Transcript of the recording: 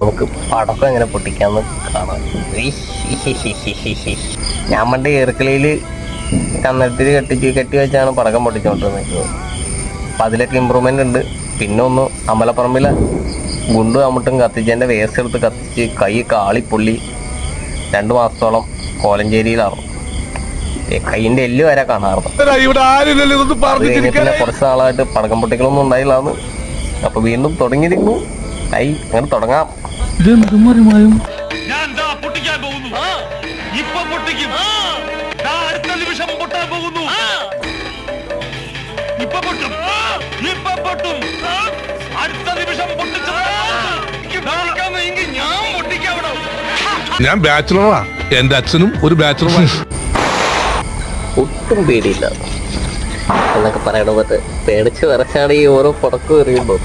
നമുക്ക് പടക്കം എങ്ങനെ പൊട്ടിക്കാന്ന് കാണാം. ഞാൻ പണ്ട് ഈർക്കിളിയിൽ കന്നത്തിൽ കെട്ടി വെച്ചാണ് പടക്കം പൊട്ടിച്ചുകൊണ്ടിരുന്നത്. അപ്പം അതിലൊക്കെ ഇമ്പ്രൂവ്മെൻ്റ് ഉണ്ട്. പിന്നെ ഒന്ന് അമലപ്പറമ്പിലെ ഗുണ്ടു അമ്മട്ടും കത്തിച്ചതിൻ്റെ വേസ്റ്റ് എടുത്ത് കത്തിച്ച് കൈ കാളിപ്പൊള്ളി 2 മാസത്തോളം കോലഞ്ചേരിയിലാണ്. കൈയിൻ്റെ എല്ല് വരെ കാണാറുണ്ട്. പിന്നെ കുറച്ച് നാളായിട്ട് പടക്കം പൊട്ടികളൊന്നും ഉണ്ടായില്ലാന്ന്. അപ്പൊ വീണ്ടും തുടങ്ങിയിരിക്കുന്നു. അങ്ങനെ തുടങ്ങാം. ഞാൻ ബാച്ചിലറാ, എന്റെ അച്ഛനും ഒരു ബാച്ചിലറാണ്. ഒട്ടും പേടിയില്ല എന്നൊക്കെ പറയണ. പേടിച്ച് വരച്ചാണ് ഈ ഓരോ പടക്കം എറിയുമ്പോൾ